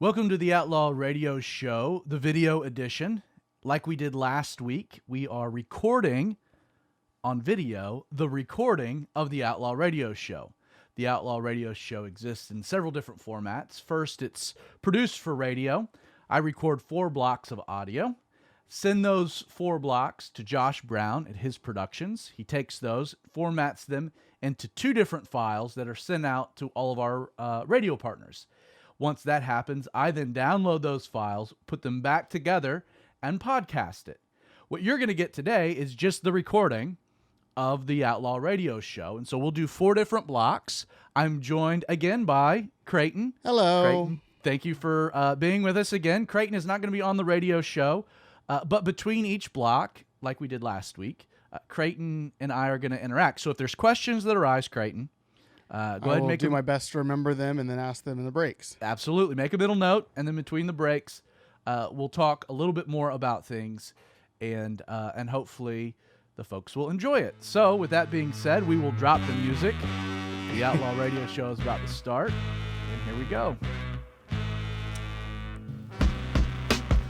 Welcome to the Outlaw Radio Show, the video edition. Like we did last week, we are recording on video the recording of the Outlaw Radio Show. The Outlaw Radio Show exists in several different formats. First, it's produced for radio. I record 4 blocks of audio, send those 4 blocks to Josh Brown at his productions. He takes those, formats them into 2 different files that are sent out to all of our radio partners. Once that happens, I then download those files, put them back together, and podcast it. What you're going to get today is just the recording of the Outlaw Radio Show. And so we'll do 4 different blocks. I'm joined again by Creighton. Hello. Creighton, thank you for being with us again. Creighton is not going to be on the radio show, but between each block, like we did last week, Creighton and I are going to interact. So if there's questions that arise, Creighton, go ahead and make do my best to remember them and then ask them in the breaks. Absolutely. Make a middle note, and then between the breaks, we'll talk a little bit more about things, and hopefully the folks will enjoy it. So with that being said, we will drop the music. The Outlaw Radio Show is about to start, and here we go.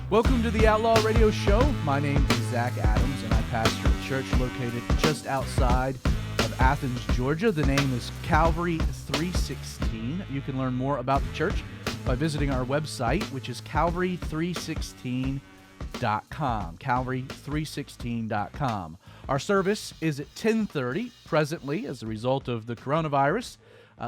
Welcome to the Outlaw Radio Show. My name is Zach Adams, and I pastor a church located just outside of Athens, Georgia. The name is Calvary 316. You can learn more about the church by visiting our website, which is calvary316.com. calvary316.com. Our service is at 10:30 presently as a result of the coronavirus.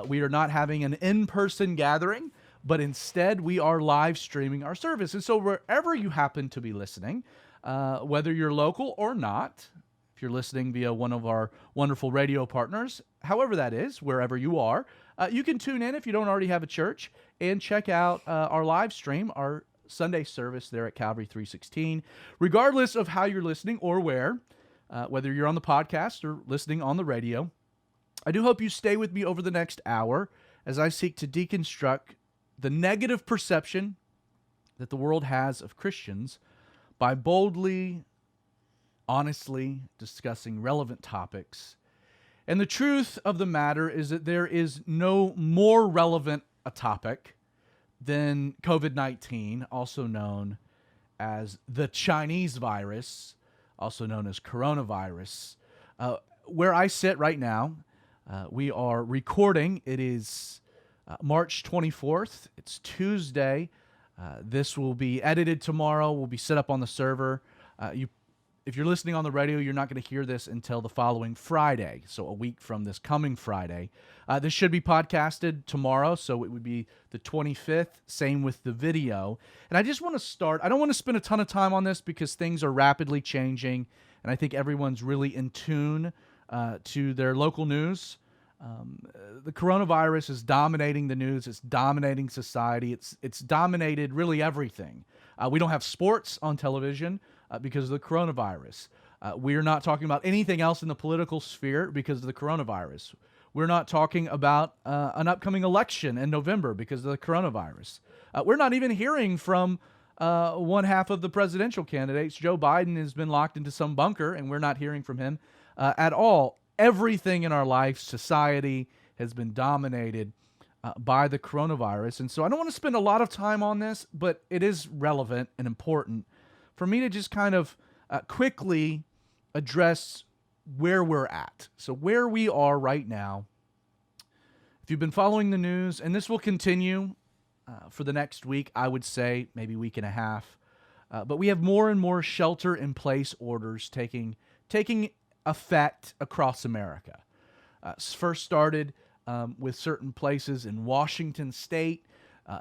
We are not having an in-person gathering, but instead we are live streaming our service. And so wherever you happen to be listening, whether you're local or not, if you're listening via one of our wonderful radio partners, however that is, wherever you are, you can tune in if you don't already have a church and check out our live stream, our Sunday service there at Calvary 316. Regardless of how you're listening or where, whether you're on the podcast or listening on the radio, I do hope you stay with me over the next hour as I seek to deconstruct the negative perception that the world has of Christians by boldly, honestly discussing relevant topics. And the truth of the matter is that there is no more relevant a topic than COVID-19, also known as the Chinese virus, also known as coronavirus. Where I sit right now, we are recording. It is March 24th. It's Tuesday. This will be edited tomorrow. Will be set up on the server. If you're listening on the radio, you're not going to hear this until the following Friday, so a week from this coming Friday. This should be podcasted tomorrow, so it would be the 25th. Same with the video. And I just want to start. I don't want to spend a ton of time on this because things are rapidly changing, and I think everyone's really in tune to their local news. The coronavirus is dominating the news. It's dominating society. It's dominated really everything. We don't have sports on television because of the coronavirus. We're not talking about anything else in the political sphere because of the coronavirus. We're not talking about an upcoming election in November because of the coronavirus. We're not even hearing from one half of the presidential candidates. Joe Biden has been locked into some bunker, and we're not hearing from him at all. Everything in our life, society, has been dominated by the coronavirus. And so I don't want to spend a lot of time on this, but it is relevant and important for me to just kind of quickly address where we're at. So where we are right now, if you've been following the news, and this will continue for the next week, I would say maybe week and a half, but we have more and more shelter-in-place orders taking effect across America. First started with certain places in Washington State,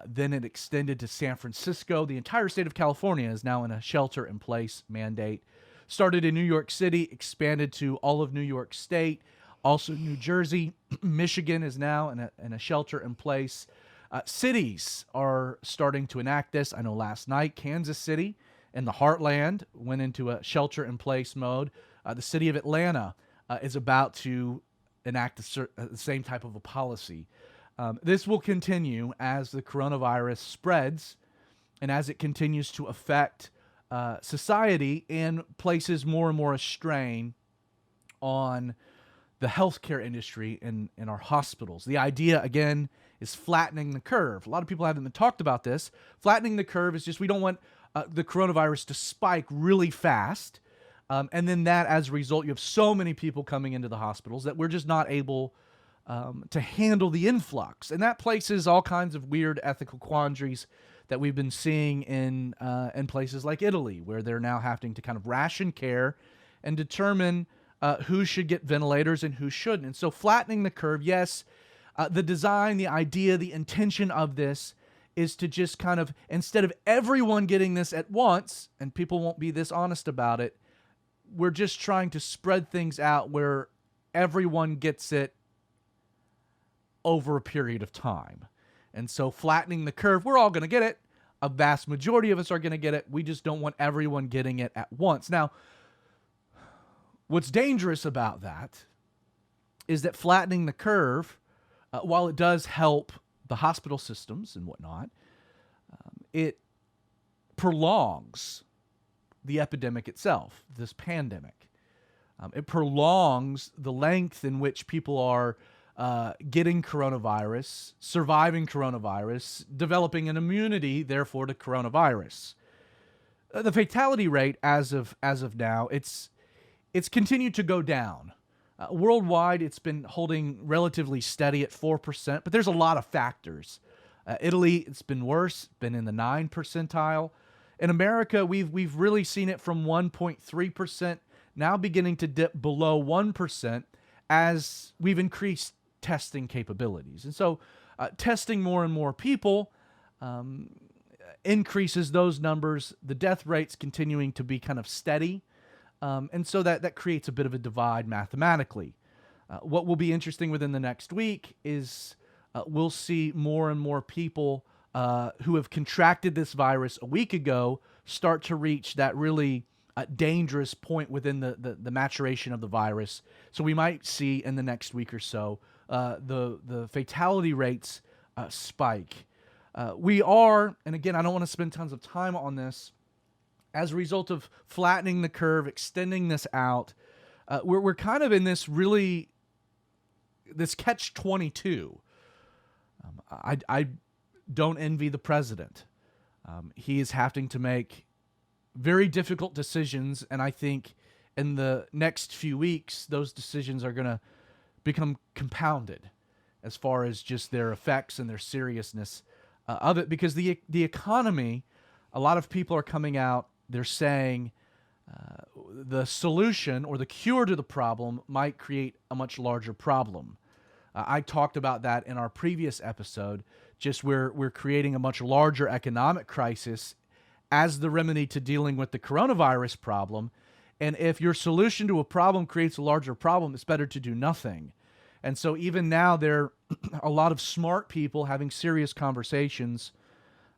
then it extended to San Francisco. The entire state of California is now in a shelter-in-place mandate. Started in New York City, expanded to all of New York State, also New Jersey. Michigan is now in a shelter-in-place. Cities are starting to enact this. I know last night, Kansas City in the heartland went into a shelter-in-place mode. The city of Atlanta is about to enact the same type of a policy. This will continue as the coronavirus spreads and as it continues to affect society and places more and more a strain on the healthcare industry and our hospitals. The idea, again, is flattening the curve. A lot of people haven't been talked about this. Flattening the curve is just we don't want the coronavirus to spike really fast. And then that, as a result, you have so many people coming into the hospitals that we're just not able to handle the influx. And that places all kinds of weird ethical quandaries that we've been seeing in places like Italy, where they're now having to kind of ration care and determine who should get ventilators and who shouldn't. And so flattening the curve, yes, the design, the idea, the intention of this is to just kind of, instead of everyone getting this at once, and people won't be this honest about it, we're just trying to spread things out where everyone gets it over a period of time. And so flattening the curve, we're all going to get it. A vast majority of us are going to get it. We just don't want everyone getting it at once. Now, what's dangerous about that is that flattening the curve, while it does help the hospital systems and whatnot, it prolongs the epidemic itself, this pandemic. It prolongs the length in which people are getting coronavirus, surviving coronavirus, developing an immunity, therefore, to coronavirus. The fatality rate, as of now, it's continued to go down. Worldwide, it's been holding relatively steady at 4%, but there's a lot of factors. Italy, it's been worse, been in the 9 percentile. In America, we've really seen it from 1.3%, now beginning to dip below 1% as we've increased testing capabilities. And so testing more and more people increases those numbers. The death rate's continuing to be kind of steady. And so that creates a bit of a divide mathematically. What will be interesting within the next week is we'll see more and more people who have contracted this virus a week ago start to reach that really dangerous point within the maturation of the virus. So we might see in the next week or so the fatality rates spike. We are, and again, I don't want to spend tons of time on this, as a result of flattening the curve, extending this out, we're kind of in this catch-22. I don't envy the president. He is having to make very difficult decisions, and I think in the next few weeks, those decisions are going to become compounded as far as just their effects and their seriousness of it, because the economy, a lot of people are coming out, they're saying the solution or the cure to the problem might create a much larger problem. I talked about that in our previous episode, just where we're creating a much larger economic crisis as the remedy to dealing with the coronavirus problem. And if your solution to a problem creates a larger problem, it's better to do nothing. And so even now, there are a lot of smart people having serious conversations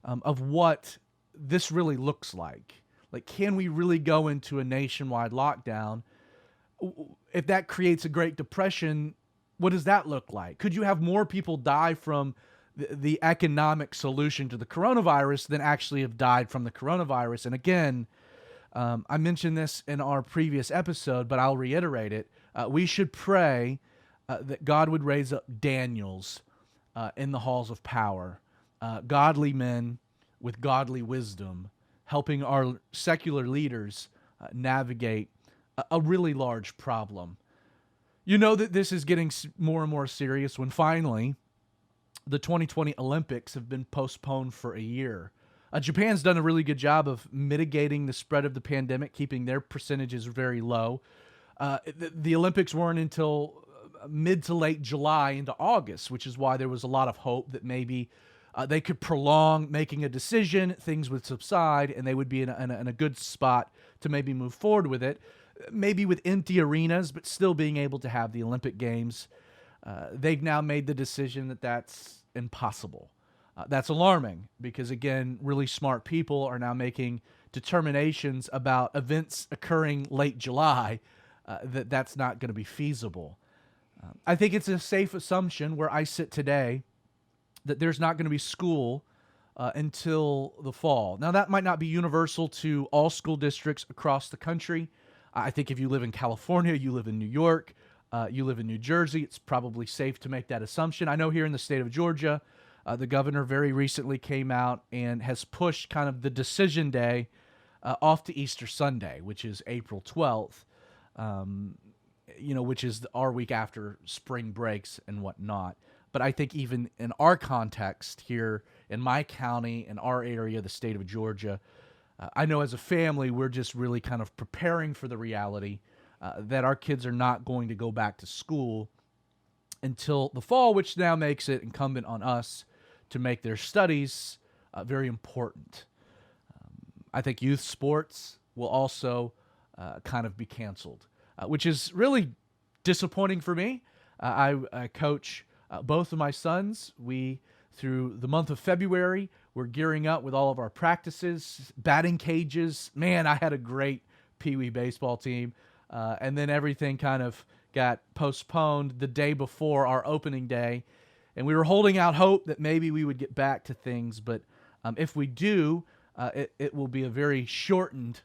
of what this really looks like. Like, can we really go into a nationwide lockdown? If that creates a Great Depression, what does that look like? Could you have more people die from the economic solution to the coronavirus than actually have died from the coronavirus? And again, I mentioned this in our previous episode, but I'll reiterate it. We should pray that God would raise up Daniels in the halls of power, godly men with godly wisdom, helping our secular leaders navigate a really large problem. You know that this is getting more and more serious when finally the 2020 Olympics have been postponed for a year. Japan's done a really good job of mitigating the spread of the pandemic, keeping their percentages very low. The Olympics weren't until mid to late July into August, which is why there was a lot of hope that maybe they could prolong making a decision, things would subside, and they would be in a good spot to maybe move forward with it. Maybe with empty arenas, but still being able to have the Olympic Games. They've now made the decision that that's impossible. That's alarming because, again, really smart people are now making determinations about events occurring late July that's not going to be feasible. I think it's a safe assumption where I sit today that there's not going to be school until the fall. Now, that might not be universal to all school districts across the country. I think if you live in California, you live in New York, You live in New Jersey. It's probably safe to make that assumption. I know here in the state of Georgia, the governor very recently came out and has pushed kind of the decision day off to Easter Sunday, which is April 12th, which is our week after spring breaks and whatnot. But I think even in our context here in my county, in our area, the state of Georgia, I know as a family, we're just really kind of preparing for the reality that our kids are not going to go back to school until the fall, which now makes it incumbent on us to make their studies very important. I think youth sports will also kind of be canceled, which is really disappointing for me. I coach both of my sons. Through the month of February, we're gearing up with all of our practices, batting cages. Man, I had a great Pee Wee baseball team. And then everything kind of got postponed the day before our opening day. And we were holding out hope that maybe we would get back to things. But if we do, it will be a very shortened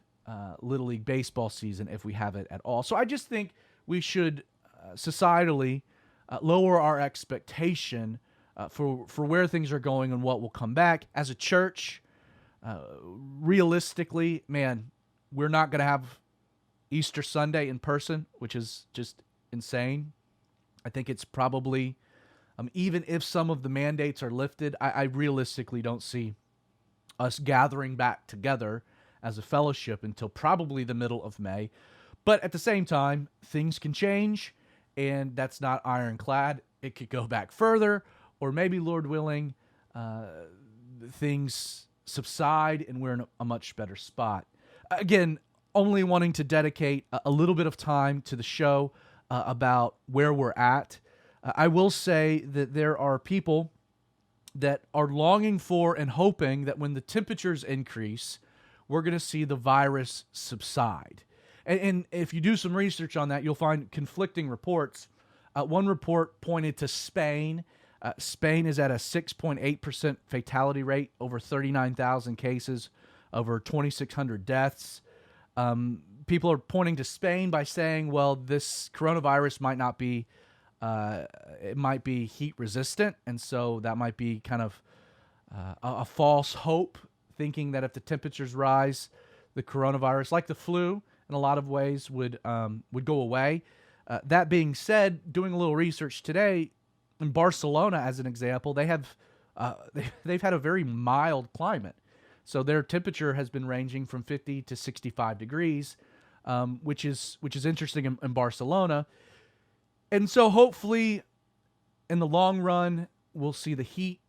Little League baseball season if we have it at all. So I just think we should societally lower our expectation for where things are going and what will come back. As a church, realistically, man, we're not going to have Easter Sunday in person, which is just insane. I think it's probably, even if some of the mandates are lifted, I realistically don't see us gathering back together as a fellowship until probably the middle of May. But at the same time, things can change, and that's not ironclad. It could go back further, or maybe, Lord willing, things subside and we're in a much better spot. Again, only wanting to dedicate a little bit of time to the show about where we're at. I will say that there are people that are longing for and hoping that when the temperatures increase, we're going to see the virus subside. And if you do some research on that, you'll find conflicting reports. One report pointed to Spain. Spain is at a 6.8% fatality rate, over 39,000 cases, over 2,600 deaths. People are pointing to Spain by saying, well, this coronavirus might not be, it might be heat resistant. And so that might be kind of a false hope, thinking that if the temperatures rise, the coronavirus, like the flu in a lot of ways, would go away. That being said, doing a little research today, in Barcelona, as an example, they've had a very mild climate. So their temperature has been ranging from 50 to 65 degrees, which is interesting in Barcelona. And so hopefully in the long run, we'll see the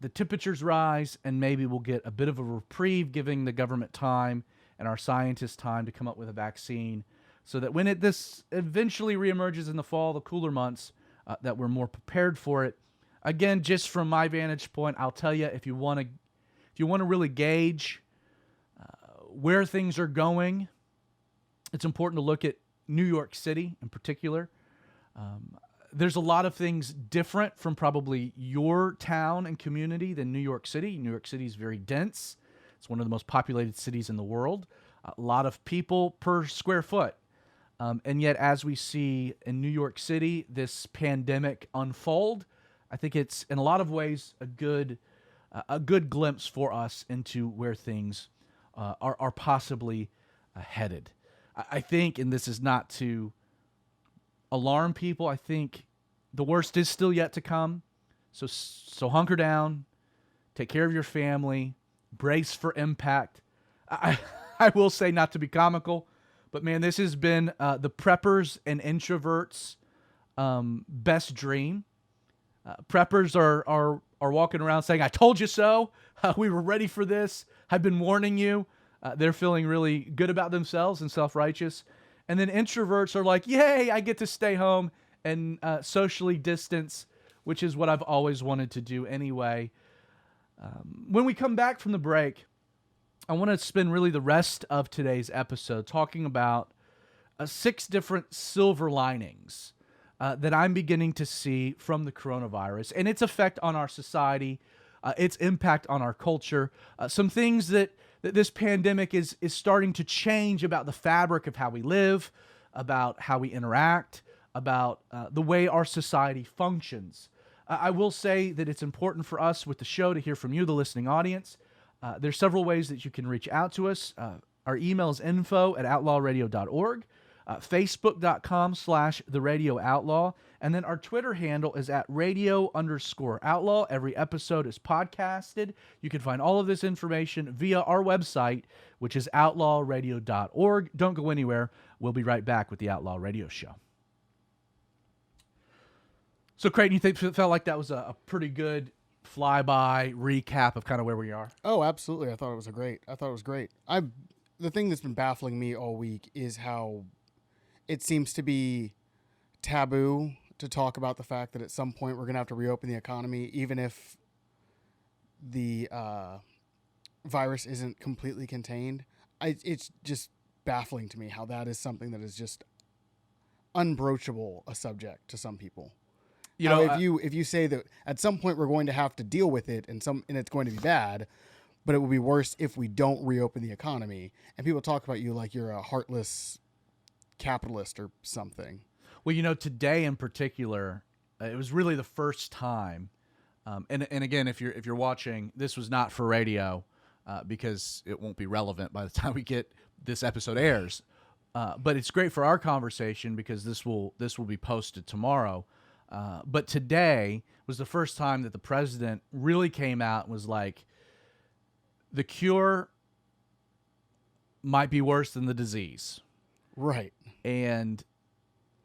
temperatures rise, and maybe we'll get a bit of a reprieve, giving the government time and our scientists time to come up with a vaccine, so that when this eventually reemerges in the fall, the cooler months, that we're more prepared for it. Again, just from my vantage point, I'll tell you, if you want to really gauge where things are going, it's important to look at New York City in particular. There's a lot of things different from probably your town and community than New York City. New York City is very dense. It's one of the most populated cities in the world. A lot of people per square foot. And yet, as we see in New York City, this pandemic unfold, I think it's in a lot of ways a good glimpse for us into where things are possibly headed. I think, and this is not to alarm people, I think the worst is still yet to come. So hunker down, take care of your family, brace for impact. I will say, not to be comical, but man, this has been the preppers and introverts' best dream. Preppers are walking around saying, "I told you so. We were ready for this. I've been warning you." They're feeling really good about themselves and self-righteous. And then introverts are like, "Yay, I get to stay home and socially distance," which is what I've always wanted to do anyway. When we come back from the break, I want to spend really the rest of today's episode talking about 6 different silver linings that I'm beginning to see from the coronavirus and its effect on our society, its impact on our culture, some things that this pandemic is starting to change about the fabric of how we live, about how we interact, about the way our society functions. I will say that it's important for us with the show to hear from you, the listening audience. There's several ways that you can reach out to us. Our email is info@outlawradio.org, facebook.com/theradiooutlaw, and then our Twitter handle is @radio_outlaw. Every episode is podcasted. You can find all of this information via our website, which is outlawradio.org. Don't go anywhere. We'll be right back with the Outlaw Radio Show. So, Creighton, you felt like that was a pretty good flyby recap of kind of where we are? Oh, absolutely. I thought it was great. The thing that's been baffling me all week is how it seems to be taboo to talk about the fact that at some point we're going to have to reopen the economy, even if the virus isn't completely contained. It's just baffling to me how that is something that is just unbroachable a subject to some people. If you say that at some point we're going to have to deal with it and it's going to be bad, but it will be worse if we don't reopen the economy, and people talk about you like you're a heartless capitalist or something. Well, today in particular, it was really the first time. And again, if you're watching, this was not for radio because it won't be relevant by the time this episode airs. But it's great for our conversation because this will be posted tomorrow. But today was the first time that the president really came out and was like, the cure might be worse than the disease. Right. And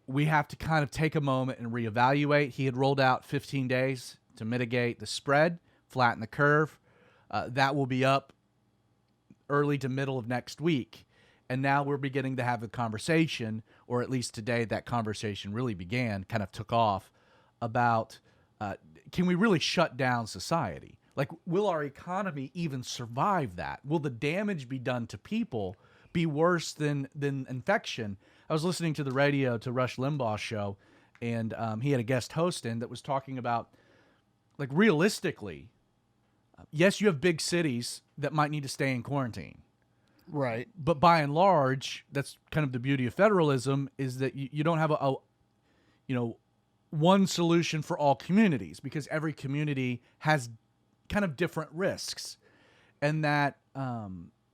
we have to kind of take a moment and reevaluate. He had rolled out 15 days to mitigate the spread, flatten the curve. That will be up early to middle of next week. And now we're beginning to have a conversation, or at least today that conversation really began, kind of took off, about can we really shut down society? Like, will our economy even survive that? Will the damage be done to people be worse than infection? I was listening to the radio to Rush Limbaugh's show, and he had a guest host in that was talking about, like, realistically, yes, you have big cities that might need to stay in quarantine. Right. But by and large, that's kind of the beauty of federalism, is that you don't have one solution for all communities, because every community has kind of different risks, and that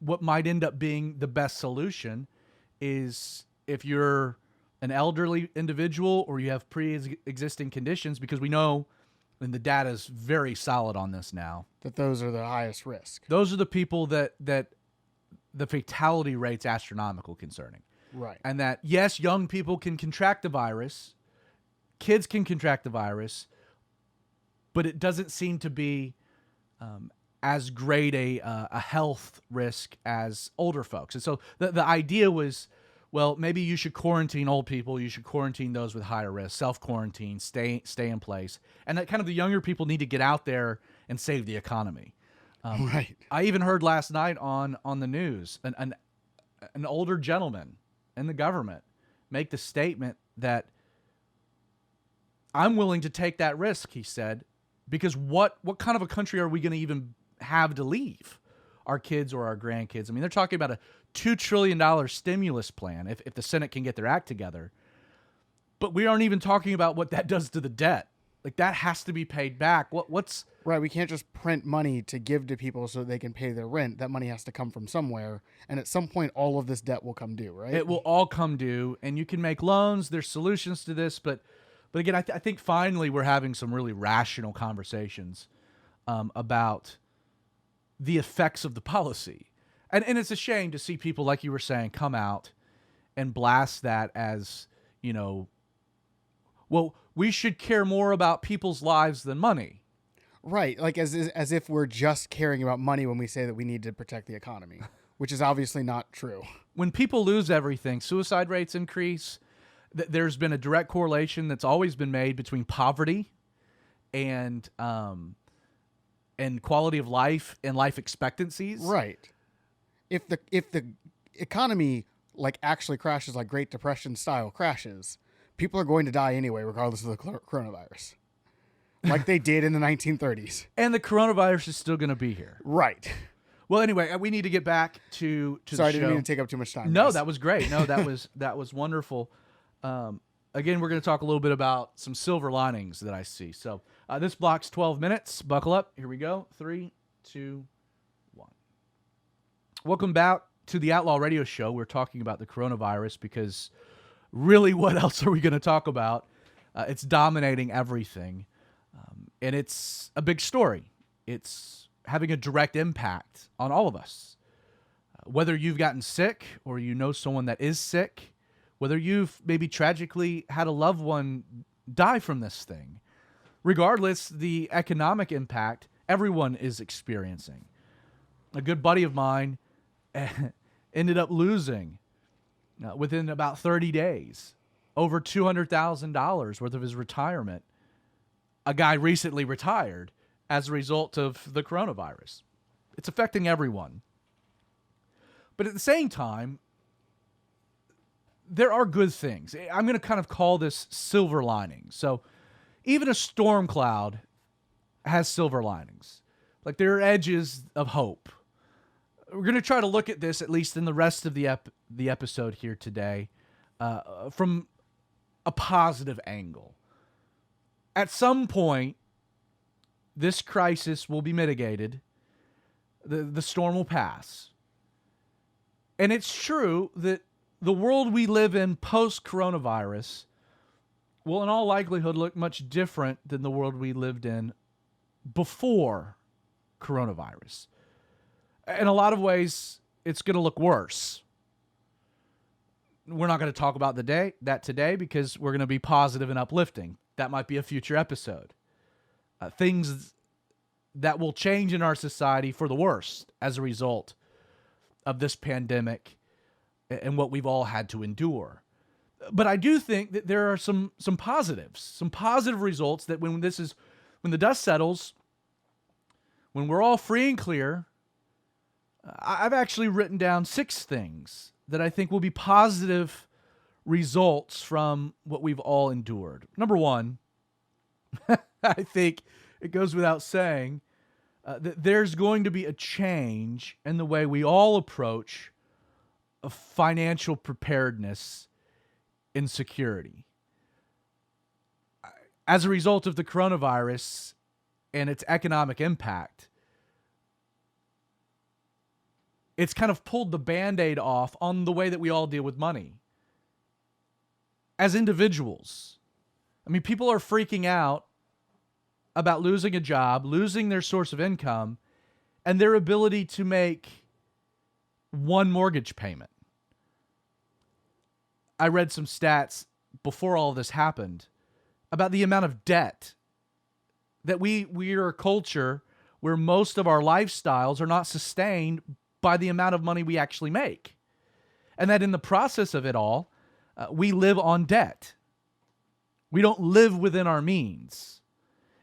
what might end up being the best solution is if you're an elderly individual or you have pre-existing conditions, because we know, and the data is very solid on this now, that those are the highest risk. Those are the people that the fatality rate's astronomical concerning. Right. And that, yes, young people can contract the virus, kids can contract the virus, but it doesn't seem to be as great a health risk as older folks. And so the idea was, well, maybe you should quarantine old people, you should quarantine those with higher risk, self-quarantine, stay in place. And that kind of the younger people need to get out there and save the economy. Right. I even heard last night on the news an older gentleman in the government make the statement that I'm willing to take that risk, he said, because what kind of a country are we going to even have to leave our kids or our grandkids? I mean, they're talking about a $2 trillion stimulus plan if the Senate can get their act together. But we aren't even talking about what that does to the debt. Like, that has to be paid back. What's... Right, we can't just print money to give to people so they can pay their rent. That money has to come from somewhere, and at some point, all of this debt will come due, right? It will all come due, and you can make loans. There's solutions to this, but again, I think finally we're having some really rational conversations about the effects of the policy. And it's a shame to see people, like you were saying, come out and blast that as, well, we should care more about people's lives than money. Right, like as if we're just caring about money when we say that we need to protect the economy, which is obviously not true. When people lose everything, suicide rates increase. There's been a direct correlation that's always been made between poverty and quality of life and life expectancies. Right. If the economy actually crashes, like Great Depression style crashes, people are going to die anyway, regardless of the coronavirus, like they did in the 1930s. And the coronavirus is still going to be here. Right. Well, anyway, we need to get back to Sorry, the show. I didn't mean to take up too much time. No, guys. that was great. No, that was wonderful. again, we're going to talk a little bit about some silver linings that I see. So this block's 12 minutes. Buckle up. Here we go. 3, 2, 1. Welcome back to the Outlaw Radio Show. We're talking about the coronavirus because really what else are we going to talk about? It's dominating everything. And it's a big story. It's having a direct impact on all of us. Whether you've gotten sick or you know someone that is sick, whether you've maybe tragically had a loved one die from this thing, regardless the economic impact everyone is experiencing. A good buddy of mine ended up losing within about 30 days over $200,000 worth of his retirement. A guy recently retired as a result of the coronavirus. It's affecting everyone. But at the same time, there are good things. I'm going to kind of call this silver linings. So even a storm cloud has silver linings. Like there are edges of hope. We're going to try to look at this, at least in the rest of the episode here today, from a positive angle. At some point, this crisis will be mitigated. The storm will pass. And it's true that the world we live in post-coronavirus will in all likelihood look much different than the world we lived in before coronavirus. In a lot of ways, it's going to look worse. We're not going to talk about that today because we're going to be positive and uplifting. That might be a future episode. Things that will change in our society for the worst as a result of this pandemic and what we've all had to endure. But I do think that there are some positives, some positive results that when the dust settles, when we're all free and clear, I've actually written down 6 things that I think will be positive results from what we've all endured. Number 1, I think it goes without saying that there's going to be a change in the way we all approach financial preparedness and security. As a result of the coronavirus and its economic impact, it's kind of pulled the Band-Aid off on the way that we all deal with money. As individuals, I mean, people are freaking out about losing a job, losing their source of income, and their ability to make one mortgage payment. I read some stats before all of this happened about the amount of debt that we are a culture where most of our lifestyles are not sustained by the amount of money we actually make. And that in the process of it all, we live on debt. We don't live within our means.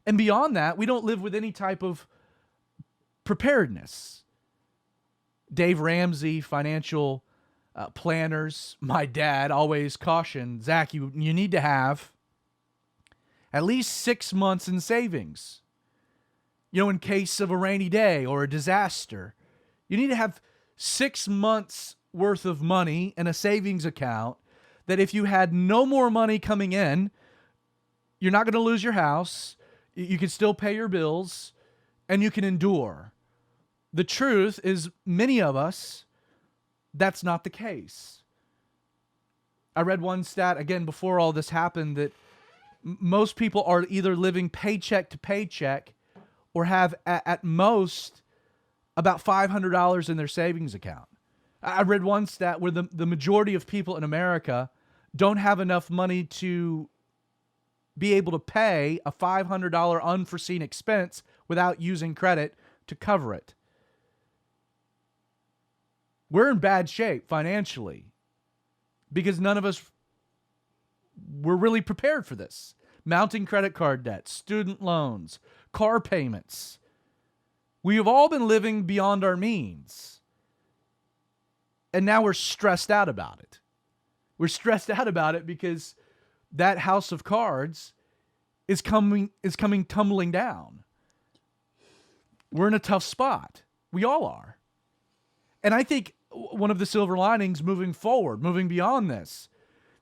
And beyond that, we don't live with any type of preparedness. Dave Ramsey, financial planners, my dad always cautioned, Zach, you need to have at least 6 months in savings. You know, in case of a rainy day or a disaster, you need to have 6 months worth of money in a savings account that if you had no more money coming in, you're not going to lose your house. You can still pay your bills and you can endure. The truth is, many of us, that's not the case. I read one stat, again, before all this happened, that most people are either living paycheck to paycheck or have at most about $500 in their savings account. I read one stat where the majority of people in America don't have enough money to be able to pay a $500 unforeseen expense without using credit to cover it. We're in bad shape financially because none of us were really prepared for this. Mounting credit card debt, student loans, car payments. We have all been living beyond our means. And now we're stressed out about it. We're stressed out about it because that house of cards is coming tumbling down. We're in a tough spot. We all are. And I think one of the silver linings moving forward, moving beyond this,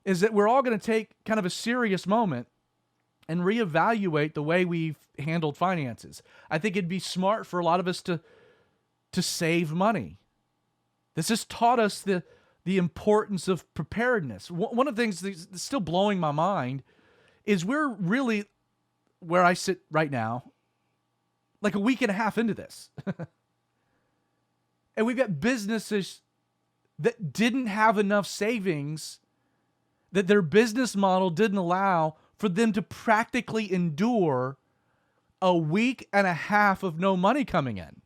is that we're all going to take kind of a serious moment and reevaluate the way we've handled finances. I think it'd be smart for a lot of us to save money. This has taught us the importance of preparedness. One of the things that's still blowing my mind is we're really, where I sit right now, like a week and a half into this. And we've got businesses that didn't have enough savings, that their business model didn't allow for them to practically endure a week and a half of no money coming in.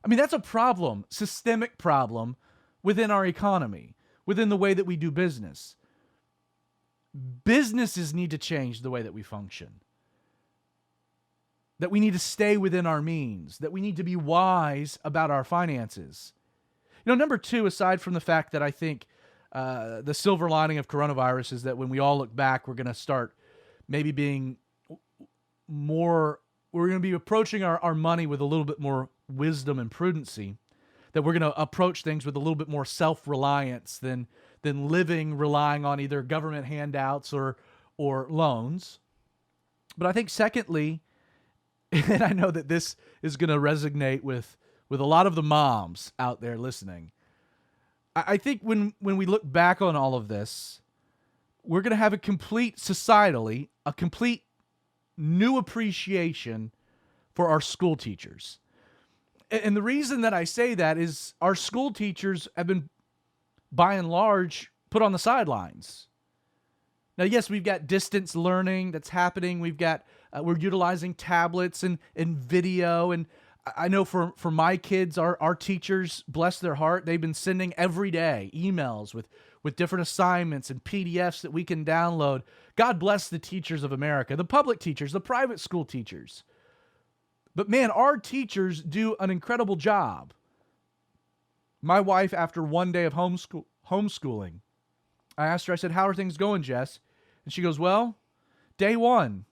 I mean, that's a problem, systemic problem within our economy, within the way that we do business. Businesses need to change the way that we function. That we need to stay within our means, that we need to be wise about our finances. You know, number two, aside from the fact that I think the silver lining of coronavirus is that when we all look back, we're going to start maybe being more, we're going to be approaching our money with a little bit more wisdom and prudency, that we're going to approach things with a little bit more self-reliance than relying on either government handouts or loans. But I think secondly, and I know that this is going to resonate with a lot of the moms out there listening, I think when we look back on all of this, we're going to have a complete new appreciation for our school teachers. And the reason that I say that is our school teachers have been, by and large, put on the sidelines. Now, yes, we've got distance learning that's happening. We're utilizing tablets and video. And I know for my kids, our teachers, bless their heart, they've been sending every day emails with different assignments and PDFs that we can download. God bless the teachers of America, the public teachers, the private school teachers. But man, our teachers do an incredible job. My wife, after one day of homeschooling, I asked her, I said, "How are things going, Jess?" And she goes, "Well, day one,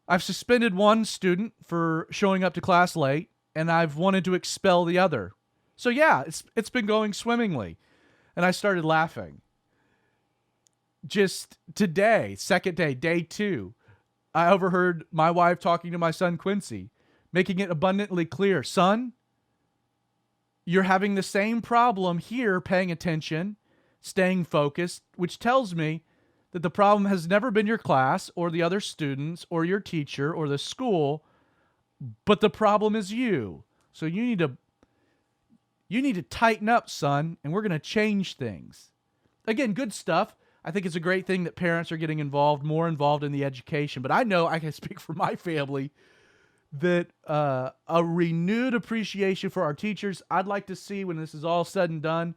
I've suspended one student for showing up to class late, and I've wanted to expel the other. So yeah, it's been going swimmingly." And I started laughing. Just today, second day, day two, I overheard my wife talking to my son Quincy, making it abundantly clear, "Son, you're having the same problem here, paying attention, staying focused," which tells me that the problem has never been your class or the other students or your teacher or the school, but the problem is you. So you need to tighten up, son, and we're going to change things. Again, good stuff. I think it's a great thing that parents are getting more involved in the education. But I know I can speak for my family that a renewed appreciation for our teachers, I'd like to see when this is all said and done,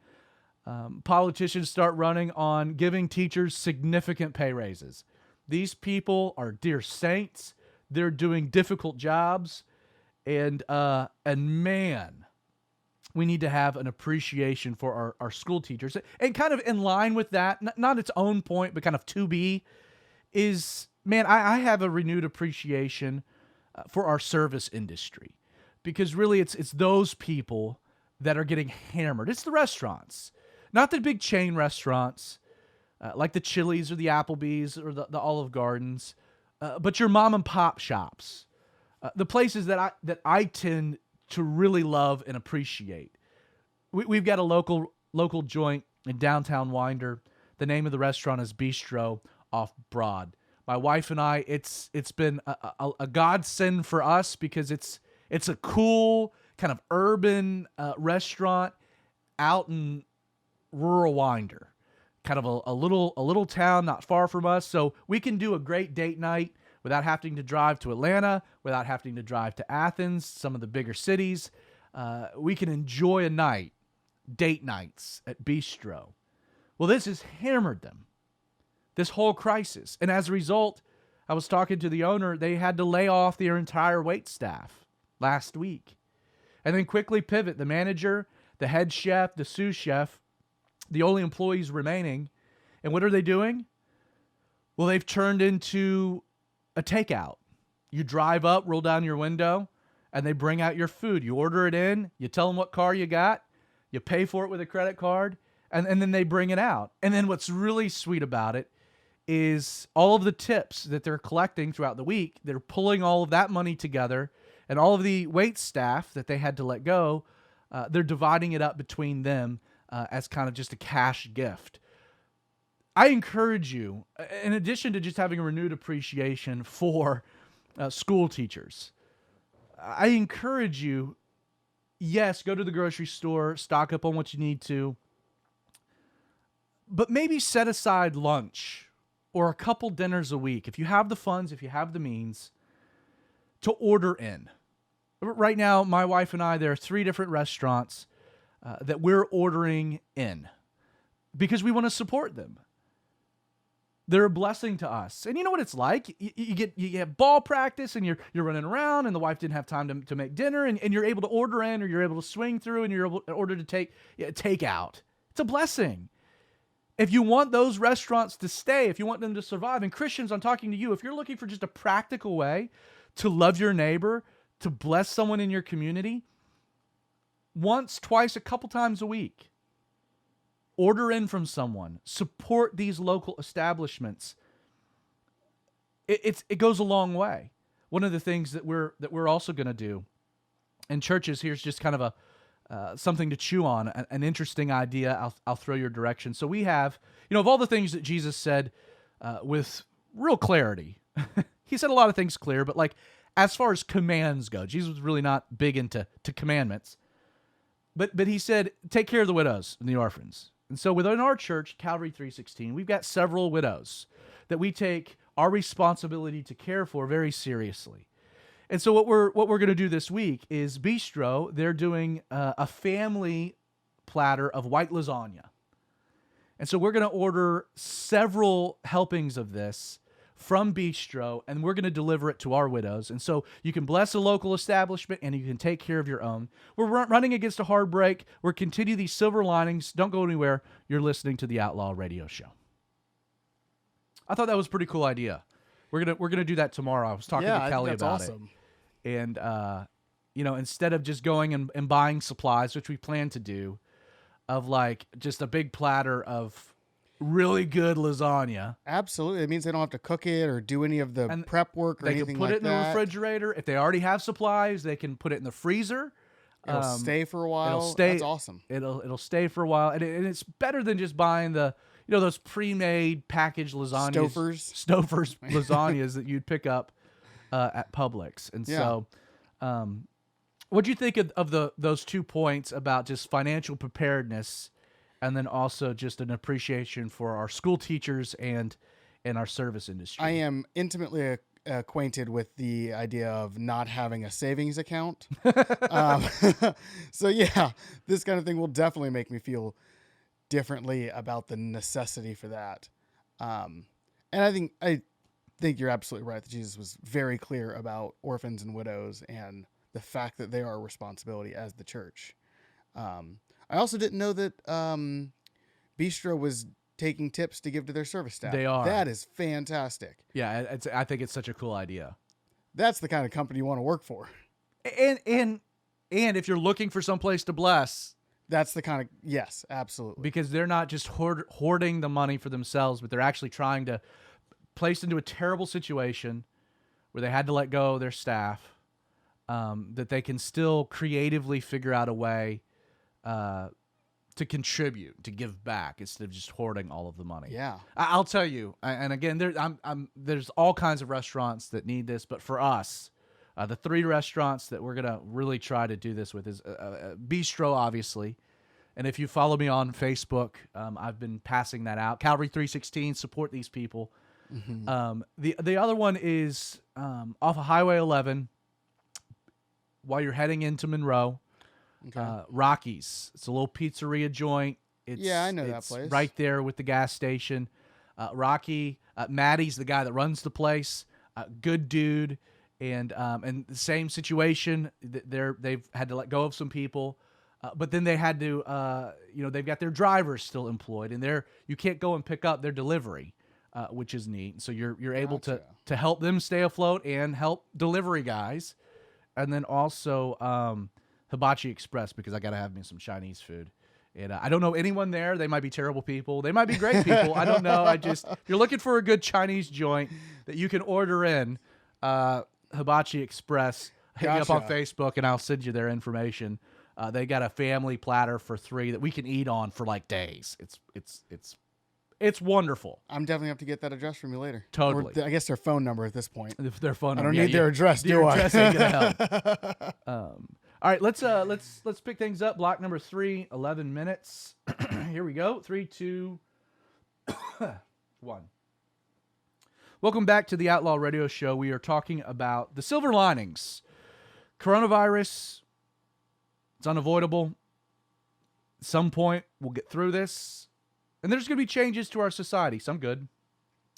politicians start running on giving teachers significant pay raises. These people are dear saints. They're doing difficult jobs. And man, we need to have an appreciation for our school teachers. And kind of in line with that, not its own point, but kind of to be, is, man, I have a renewed appreciation for our service industry. Because really it's those people that are getting hammered. It's the restaurants. Not the big chain restaurants, like the Chili's or the Applebee's or the Olive Gardens, but your mom and pop shops. The places that I tend to really love and appreciate. We've got a local joint in downtown Winder. The name of the restaurant is Bistro off Broad. My wife and I, it's been a godsend for us because it's a cool kind of urban restaurant out in rural Winder, kind of a little town not far from us. So we can do a great date night without having to drive to Atlanta, without having to drive to Athens, some of the bigger cities. We can enjoy a night, date nights at Bistro. Well, this has hammered them, this whole crisis. And as a result, I was talking to the owner, they had to lay off their entire wait staff last week. And then quickly pivot, the manager, the head chef, the sous chef, the only employees remaining. And what are they doing? Well, they've turned into a takeout. You drive up, roll down your window, and they bring out your food. You order it in, you tell them what car you got, you pay for it with a credit card, and then they bring it out. And then what's really sweet about it is all of the tips that they're collecting throughout the week. They're pulling all of that money together, and all of the wait staff that they had to let go, they're dividing it up between them as kind of just a cash gift. I encourage you, in addition to just having a renewed appreciation for school teachers, I encourage you, yes, go to the grocery store, stock up on what you need to, but maybe set aside lunch or a couple dinners a week, if you have the funds, if you have the means, to order in. Right now, my wife and I, there are 3 different restaurants that we're ordering in because we want to support them. They're a blessing to us. And you know what it's like? You have ball practice and you're running around and the wife didn't have time to make dinner and you're able to order in or you're able to swing through and you're able to order to take out. It's a blessing. If you want those restaurants to stay, if you want them to survive, and Christians, I'm talking to you, if you're looking for just a practical way to love your neighbor, to bless someone in your community, once, twice, a couple times a week, order in from someone, support these local establishments. It goes a long way. One of the things that we're also going to do in churches, here's just kind of a something to chew on, an interesting idea. I'll throw your direction. So we have, of all the things that Jesus said with real clarity, he said a lot of things clear, but like as far as commands go, Jesus was really not big into commandments. But he said, take care of the widows and the orphans. And so within our church, Calvary 316, we've got several widows that we take our responsibility to care for very seriously. And so what we're going to do this week is Bistro, they're doing a family platter of white lasagna. And so we're going to order several helpings of this from Bistro, and we're going to deliver it to our widows. And so you can bless a local establishment, and you can take care of your own. We're running against a hard break. We're continuing these silver linings. Don't go anywhere. You're listening to the Outlaw Radio Show. I thought that was a pretty cool idea. We're gonna do that tomorrow. I was talking to Kelly about awesome. it. And, instead of just going and buying supplies, which we plan to do, of like just a big platter of really good lasagna. Absolutely. It means they don't have to cook it or do any of the prep work or anything like that. They can put it in the refrigerator. If they already have supplies, they can put it in the freezer. It'll stay for a while. That's awesome. It'll stay for a while. And it's better than just buying those pre-made packaged lasagnas. Stouffer's lasagnas that you'd pick up at Publix. And so what do you think of those 2 points about just financial preparedness and then also just an appreciation for our school teachers and our service industry? I am intimately acquainted with the idea of not having a savings account. So yeah, this kind of thing will definitely make me feel differently about the necessity for that. And I think you're absolutely right that Jesus was very clear about orphans and widows and the fact that they are a responsibility as the church. I also didn't know that Bistro was taking tips to give to their service staff. They are. That is fantastic. Yeah, I think it's such a cool idea. That's the kind of company you want to work for. And if you're looking for someplace to bless, that's the kind of, yes, absolutely. Because they're not just hoarding the money for themselves, but they're actually trying to place into a terrible situation where they had to let go of their staff, that they can still creatively figure out a way to contribute, to give back instead of just hoarding all of the money. Yeah, I'll tell you. And again, there's all kinds of restaurants that need this, but for us, the 3 restaurants that we're gonna really try to do this with is Bistro, obviously. And if you follow me on Facebook, I've been passing that out. Calvary 316, support these people. Mm-hmm. The other one is off of Highway 11 while you're heading into Monroe. Okay. Rocky's. It's a little pizzeria joint. I know that place. Right there with the gas station. Rocky, Maddie's the guy that runs the place. Good dude. And the same situation. They've had to let go of some people. But then they had to, they've got their drivers still employed, and you can't go and pick up their delivery, which is neat. So you're able to help them stay afloat and help delivery guys, and then also Hibachi Express, because I got to have me some Chinese food, And I don't know anyone there. They might be terrible people. They might be great people. I don't know. If you're looking for a good Chinese joint that you can order in, Hibachi Express, hit me up on Facebook and I'll send you their information. They got a family platter for 3 that we can eat on for like days. It's wonderful. I'm definitely have to get that address from you later. Totally. Or I guess their phone number at this point. Their phone number. I don't need their address, do I? Address ain't gonna help. All right, let's pick things up. Block number 3, 11 minutes. Here we go. 3, 2, 1. Welcome back to the Outlaw Radio Show. We are talking about the silver linings. Coronavirus, it's unavoidable. At some point, we'll get through this. And there's going to be changes to our society. Some good,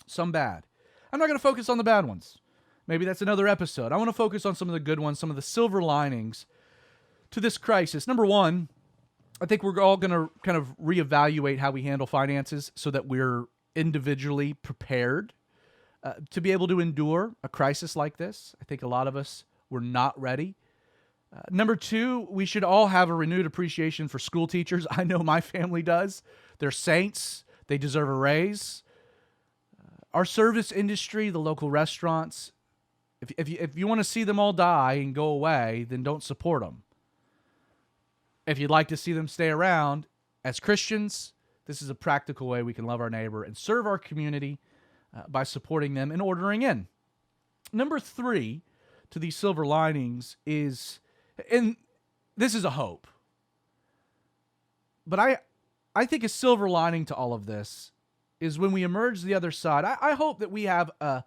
some bad. I'm not going to focus on the bad ones. Maybe that's another episode. I want to focus on some of the good ones, some of the silver linings to this crisis. Number 1, I think we're all going to kind of reevaluate how we handle finances so that we're individually prepared to be able to endure a crisis like this. I think a lot of us were not ready. Number 2, we should all have a renewed appreciation for school teachers. I know my family does. They're saints. They deserve a raise. Our service industry, the local restaurants, if you want to see them all die and go away, then don't support them. If you'd like to see them stay around, as Christians, this is a practical way we can love our neighbor and serve our community by supporting them and ordering in. Number 3 to these silver linings is, and this is a hope, but I think a silver lining to all of this is when we emerge the other side. I hope that we have a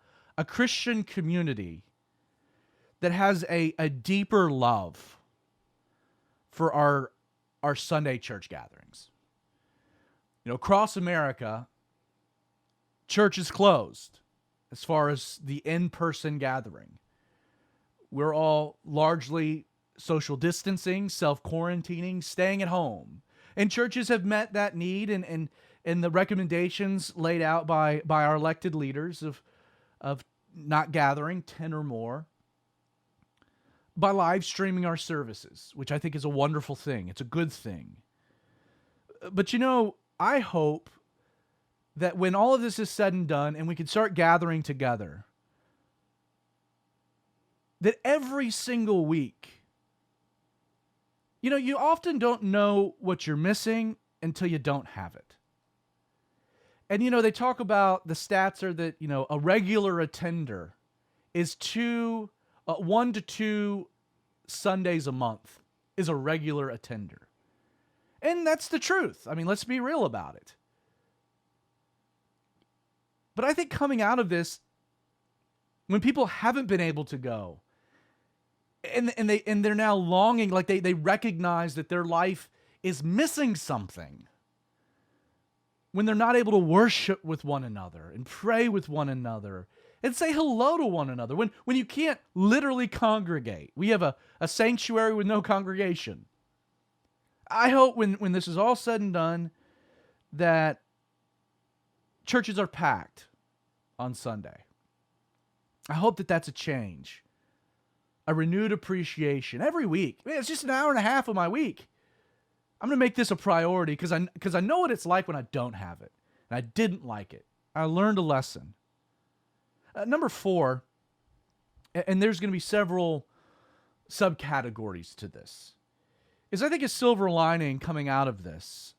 Christian community that has a deeper love for our Sunday church gatherings. You know, across America, church is closed as far as the in-person gathering. We're all largely social distancing, self-quarantining, staying at home. And churches have met that need and the recommendations laid out by our elected leaders of not gathering 10 or more, by live streaming our services, which I think is a wonderful thing. It's a good thing. But you know, I hope that when all of this is said and done and we can start gathering together, that every single week, you know, you often don't know what you're missing until you don't have it. And, you know, they talk about, the stats are that, you know, a regular attender is 1 to 2 Sundays a month is a regular attender. And that's the truth. I mean, let's be real about it. But I think coming out of this, when people haven't been able to go, and they're now longing, like they recognize that their life is missing something, when they're not able to worship with one another and pray with one another and say hello to one another, when you can't literally congregate. We have a sanctuary with no congregation. I hope when this is all said and done that churches are packed on Sunday. I hope that that's a change, a renewed appreciation every week. Man, it's just an hour and a half of my week. I'm going to make this a priority because I know what it's like when I don't have it. And I didn't like it. I learned a lesson. Number 4, and there's going to be several subcategories to this, is I think a silver lining coming out of this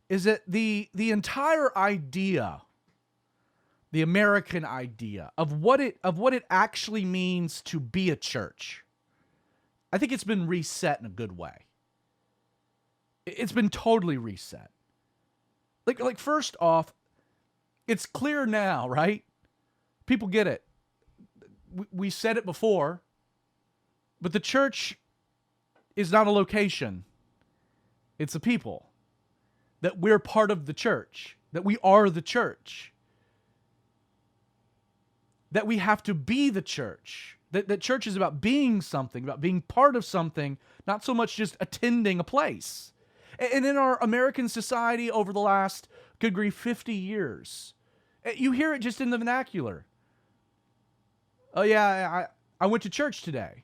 is that the entire idea, the American idea of what it actually means to be a church, I think it's been reset in a good way. It's been totally reset. Like first off, it's clear now, right? People get it. We said it before, but the church is not a location. It's a people. That we're part of the church. That we are the church. That we have to be the church. That church is about being something, about being part of something, not so much just attending a place. And in our American society over the last, good grief, 50 years, you hear it just in the vernacular. Oh yeah, I went to church today.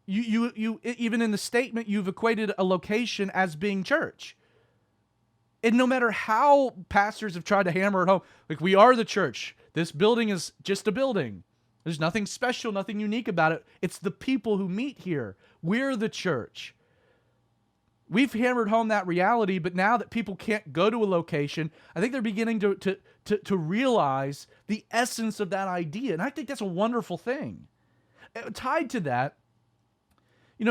Even in the statement, you've equated a location as being church. And no matter how pastors have tried to hammer it home, like, we are the church. This building is just a building. There's nothing special, nothing unique about it. It's the people who meet here. We're the church. We've hammered home that reality, but now that people can't go to a location, I think they're beginning to realize the essence of that idea. And I think that's a wonderful thing. Tied to that,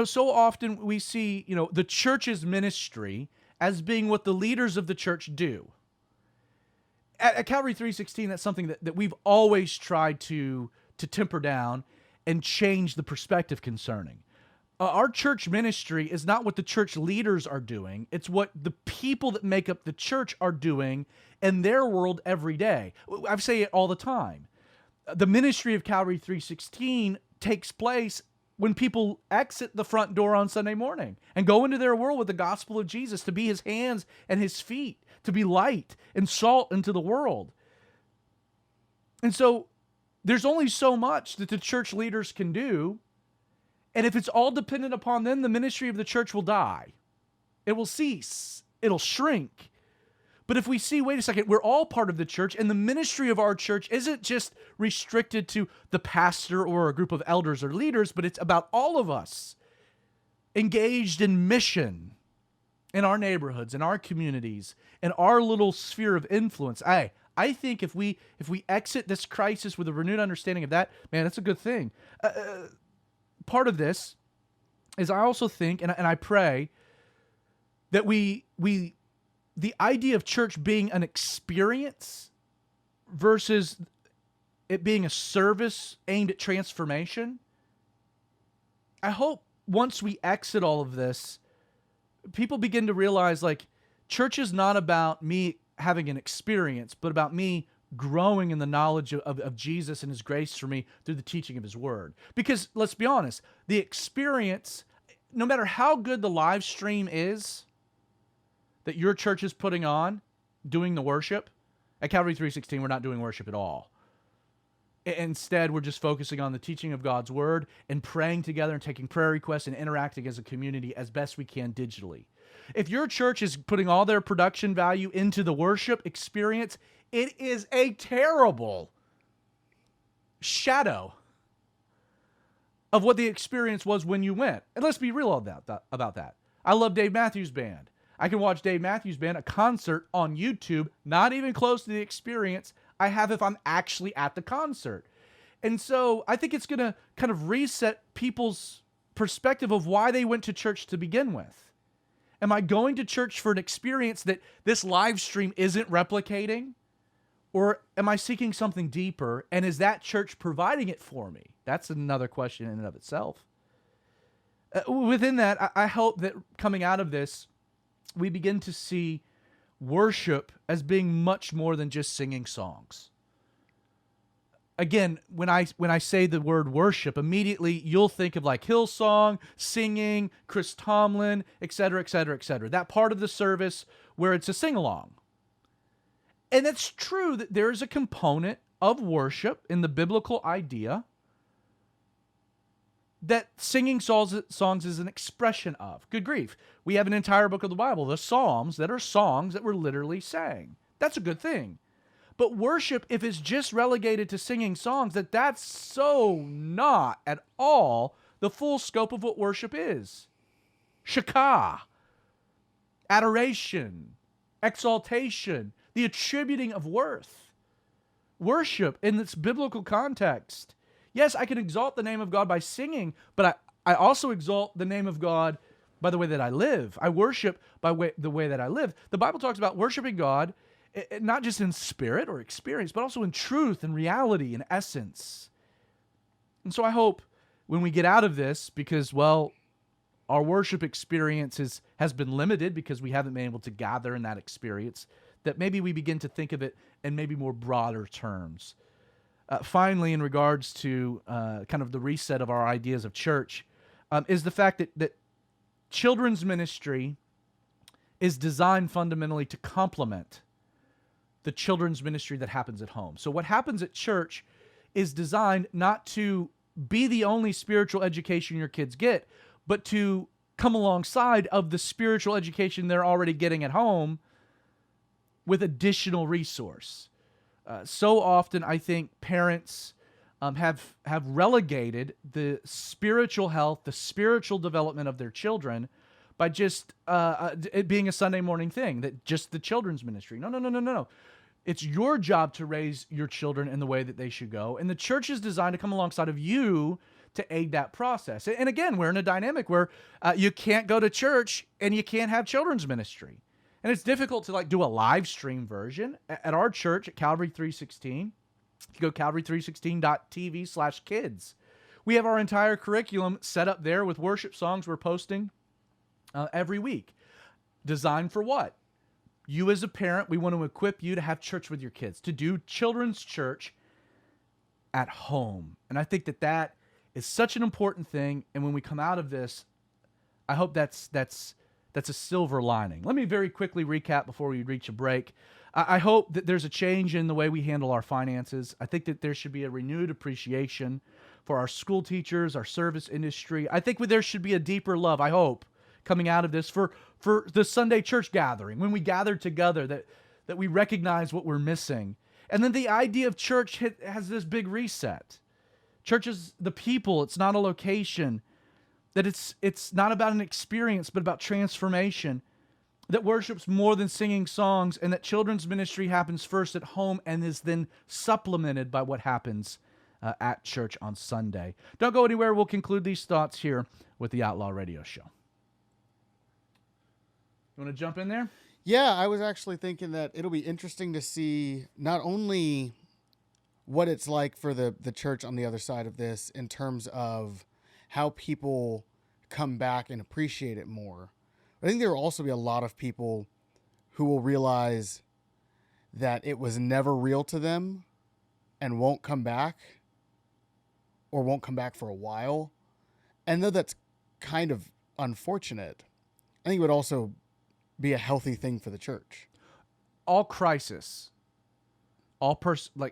so often we see, the church's ministry as being what the leaders of the church do. At Calvary 316, that's something that we've always tried to temper down and change the perspective concerning. Our church ministry is not what the church leaders are doing. It's what the people that make up the church are doing in their world every day. I say it all the time. The ministry of Calvary 316 takes place when people exit the front door on Sunday morning and go into their world with the gospel of Jesus, to be his hands and his feet, to be light and salt into the world. And so there's only so much that the church leaders can do. And if it's all dependent upon them, the ministry of the church will die. It will cease. It'll shrink. But if we see, wait a second, we're all part of the church, and the ministry of our church isn't just restricted to the pastor or a group of elders or leaders, but it's about all of us engaged in mission in our neighborhoods, in our communities, in our little sphere of influence. I think if we exit this crisis with a renewed understanding of that, man, it's a good thing. Part of this is, I also think, and I pray, that the idea of church being an experience versus it being a service aimed at transformation. I hope once we exit all of this, people begin to realize, like, church is not about me having an experience, but about me growing in the knowledge of Jesus and his grace for me through the teaching of his word. Because let's be honest, the experience, no matter how good the live stream is that your church is putting on, doing the worship, at Calvary 316, we're not doing worship at all. Instead, we're just focusing on the teaching of God's word and praying together and taking prayer requests and interacting as a community as best we can digitally. If your church is putting all their production value into the worship experience, it is a terrible shadow of what the experience was when you went. And let's be real about that. I love Dave Matthews Band. I can watch Dave Matthews Band, a concert on YouTube, not even close to the experience I have if I'm actually at the concert. And so I think it's going to kind of reset people's perspective of why they went to church to begin with. Am I going to church for an experience that this live stream isn't replicating? Or am I seeking something deeper? And is that church providing it for me? That's another question in and of itself. Within that, I hope that coming out of this, we begin to see worship as being much more than just singing songs. Again, when I say the word worship, immediately you'll think of like Hillsong, singing, Chris Tomlin, etc., etc., etc. That part of the service where it's a sing-along. And it's true that there is a component of worship in the biblical idea that singing songs is an expression of. Good grief. We have an entire book of the Bible, the Psalms, that are songs that were literally sang. That's a good thing. But worship, if it's just relegated to singing songs, that's so not at all the full scope of what worship is. Shakah, adoration, exaltation, the attributing of worth. Worship in its biblical context. Yes, I can exalt the name of God by singing, but I also exalt the name of God by the way that I live. I worship by the way that I live. The Bible talks about worshiping God not just in spirit or experience, but also in truth and reality and essence. And so I hope when we get out of this, because, well, our worship experience has been limited because we haven't been able to gather in that experience, that maybe we begin to think of it in maybe more broader terms. Finally, in regards to kind of the reset of our ideas of church, is the fact that children's ministry is designed fundamentally to complement the children's ministry that happens at home. So what happens at church is designed not to be the only spiritual education your kids get, but to come alongside of the spiritual education they're already getting at home with additional resource. So often, I think parents have relegated the spiritual health, the spiritual development of their children by just it being a Sunday morning thing, that just the children's ministry. No. It's your job to raise your children in the way that they should go. And the church is designed to come alongside of you to aid that process. And again, we're in a dynamic where you can't go to church and you can't have children's ministry. And it's difficult to do a live stream version. At our church at Calvary 316, you go calvary316.tv/kids. We have our entire curriculum set up there with worship songs we're posting every week. Designed for what? You as a parent, we want to equip you to have church with your kids, to do children's church at home. And I think that is such an important thing. And when we come out of this, I hope that's a silver lining. Let me very quickly recap before we reach a break. I hope that there's a change in the way we handle our finances. I think that there should be a renewed appreciation for our school teachers, our service industry. I think there should be a deeper love, I hope, coming out of this for the Sunday church gathering, when we gather together, that we recognize what we're missing. And then the idea of church has this big reset. Church is the people. It's not a location. That it's not about an experience, but about transformation. That worship's more than singing songs, and that children's ministry happens first at home and is then supplemented by what happens at church on Sunday. Don't go anywhere. We'll conclude these thoughts here with the Outlaw Radio Show. You want to jump in there? Yeah, I was actually thinking that it'll be interesting to see not only what it's like for the church on the other side of this in terms of how people come back and appreciate it more. I think there will also be a lot of people who will realize that it was never real to them and won't come back, or won't come back for a while. And though that's kind of unfortunate, I think it would also be a healthy thing for the church. All crisis, and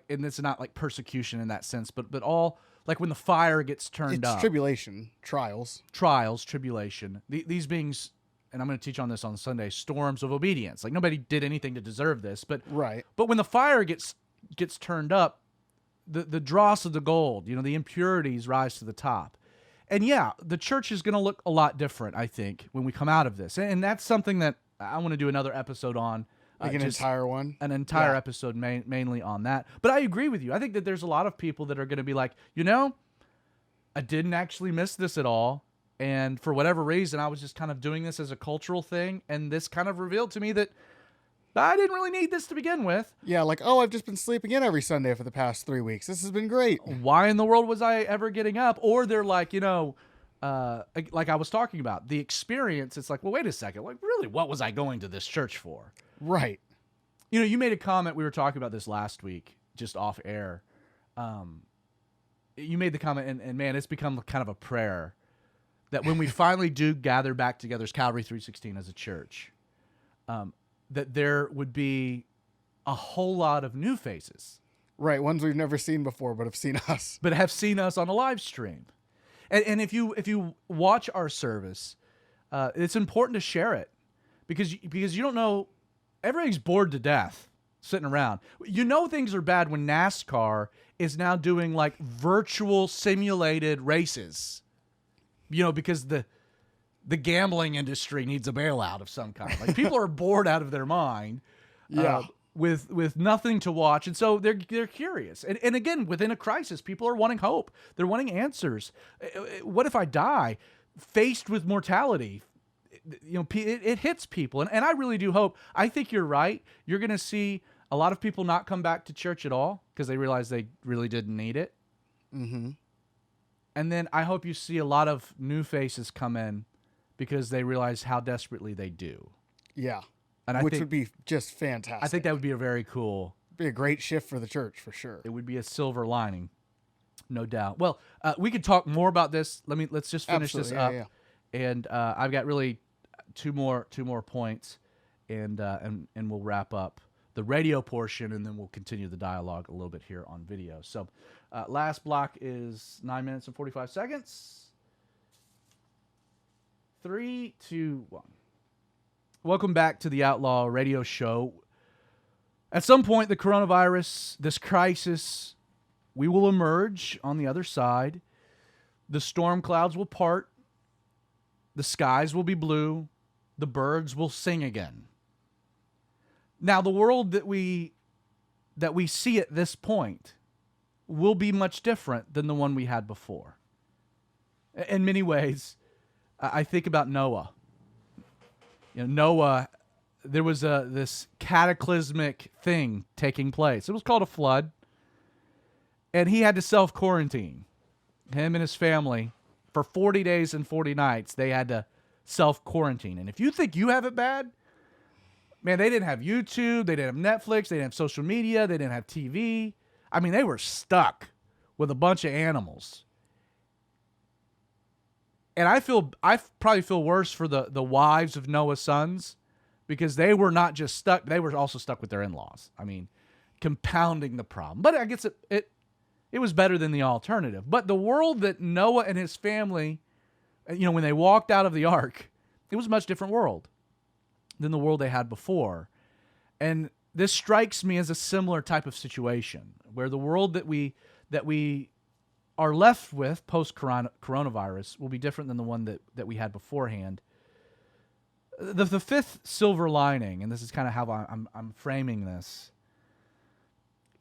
it's not like persecution in that sense, but all, like when the fire gets turned up. It's tribulation, trials, tribulation. These being, and I'm going to teach on this on Sunday, storms of obedience. Like nobody did anything to deserve this, but right. But when the fire gets turned up, the dross of the gold, the impurities rise to the top. And yeah, the church is going to look a lot different, I think, when we come out of this. And that's something that I want to do another episode on. Like an entire one? An entire episode mainly on that. But I agree with you. I think that there's a lot of people that are going to be like, I didn't actually miss this at all. And for whatever reason, I was just kind of doing this as a cultural thing. And this kind of revealed to me that I didn't really need this to begin with. Yeah, I've just been sleeping in every Sunday for the past 3 weeks. This has been great. Why in the world was I ever getting up? Or they're like, like I was talking about, the experience, it's like, well, wait a second. Like, really, what was I going to this church for? Right. You made a comment, we were talking about this last week, just off air. You made the comment, and man, it's become kind of a prayer that when we finally do gather back together as Calvary 316 as a church, that there would be a whole lot of new faces. Right, ones we've never seen before, but have seen us. But have seen us on a live stream. And if you watch our service, it's important to share it because you don't know, everybody's bored to death sitting around. Things are bad when NASCAR is now doing like virtual simulated races. Because the gambling industry needs a bailout of some kind. Like people are bored out of their mind. Yeah. With nothing to watch. And so they're curious. And again, within a crisis, people are wanting hope. They're wanting answers. What if I die? Faced with mortality, it hits people. And I really do hope. I think you're right. You're going to see a lot of people not come back to church at all because they realize they really didn't need it. Mm-hmm. And then I hope you see a lot of new faces come in because they realize how desperately they do. Yeah. And Which would be just fantastic. I think that would be a very cool... Be a great shift for the church, for sure. It would be a silver lining, no doubt. Well, we could talk more about this. Let's just finish this up. Yeah. And I've got really two more points, and we'll wrap up. the radio portion, and then we'll continue the dialogue a little bit here on video. So last block is 9 minutes and 45 seconds. 3, 2, 1. Welcome back to the Outlaw Radio Show. At some point, the coronavirus, this crisis, we will emerge on the other side. The storm clouds will part. The skies will be blue. The birds will sing again. Now, the world that we see at this point will be much different than the one we had before. In many ways, I think about Noah. Noah, there was this cataclysmic thing taking place. It was called a flood, and he had to self-quarantine. Him and his family, for 40 days and 40 nights, they had to self-quarantine. And if you think you have it bad, man, they didn't have YouTube, they didn't have Netflix, they didn't have social media, they didn't have TV. I mean, they were stuck with a bunch of animals. And I probably feel worse for the wives of Noah's sons, because they were not just stuck, they were also stuck with their in-laws. I mean, compounding the problem. But I guess it was better than the alternative. But the world that Noah and his family, when they walked out of the ark, it was a much different world than the world they had before. And this strikes me as a similar type of situation, where the world that we are left with post-coronavirus will be different than the one that we had beforehand. The fifth silver lining, and this is kind of how I'm framing this,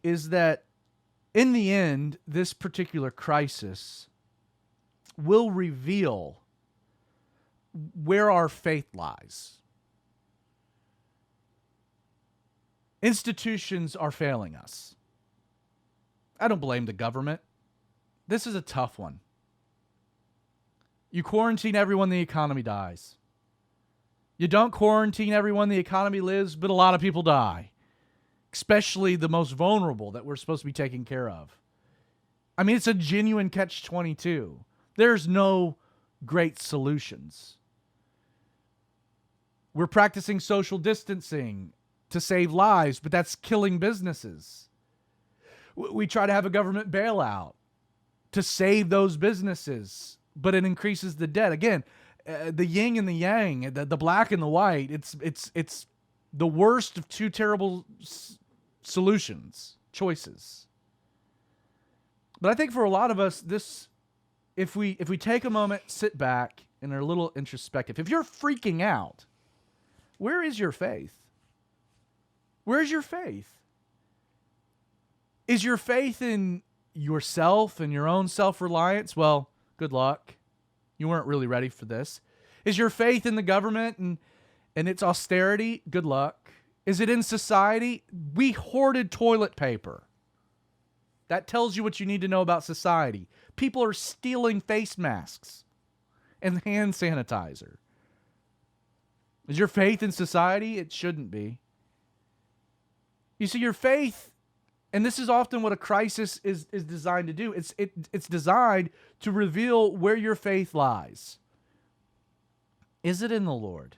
is that in the end, this particular crisis will reveal where our faith lies. Institutions are failing us. I don't blame the government. This is a tough one. You quarantine everyone, the economy dies. You don't quarantine everyone, the economy lives, but a lot of people die. Especially the most vulnerable that we're supposed to be taking care of. I mean, it's a genuine catch-22. There's no great solutions. We're practicing social distancing to save lives, but that's killing businesses. We try to have a government bailout to save those businesses, but it increases the debt. Again, the yin and the yang, the black and the white, it's the worst of two terrible choices. But I think for a lot of us, if we take a moment, sit back, and are a little introspective, if you're freaking out, where is your faith? Where's your faith? Is your faith in yourself and your own self-reliance? Well, good luck. You weren't really ready for this. Is your faith in the government and its austerity? Good luck. Is it in society? We hoarded toilet paper. That tells you what you need to know about society. People are stealing face masks and hand sanitizer. Is your faith in society? It shouldn't be. You see, your faith, and this is often what a crisis is designed to do. It's designed to reveal where your faith lies. Is it in the Lord?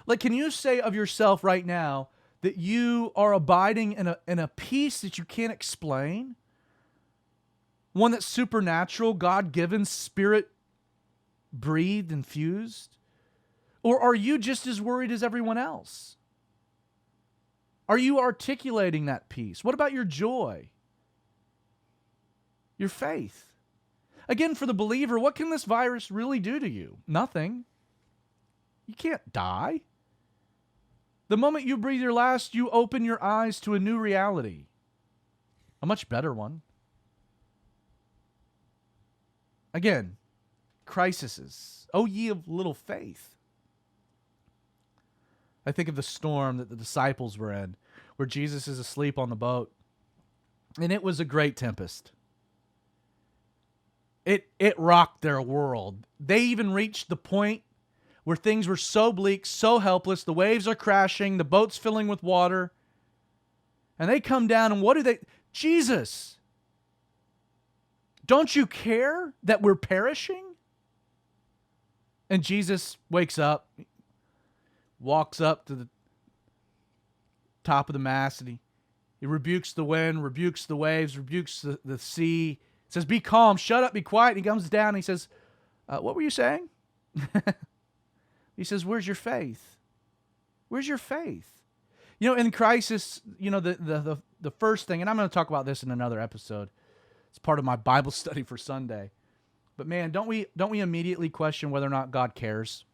Like, can you say of yourself right now that you are abiding in a peace that you can't explain? One that's supernatural, God-given, Spirit-breathed, infused? Or are you just as worried as everyone else? Are you articulating that peace? What about your joy? Your faith? Again, for the believer, what can this virus really do to you? Nothing. You can't die. The moment you breathe your last, you open your eyes to a new reality. A much better one. Again, crises. O ye of little faith. I think of the storm that the disciples were in, where Jesus is asleep on the boat, and it was a great tempest. It rocked their world. They even reached the point where things were so bleak, so helpless, the waves are crashing, the boat's filling with water, and they come down, and what do they... Jesus, don't you care that we're perishing? And Jesus wakes up, walks up to top of the mast, and he rebukes the wind, rebukes the waves, rebukes the sea. He says, be calm, shut up, be quiet. And he comes down and he says, what were you saying? He says, where's your faith? Where's your faith? In crisis, the first thing, and I'm going to talk about this in another episode. It's part of my Bible study for Sunday. But man, don't we immediately question whether or not God cares?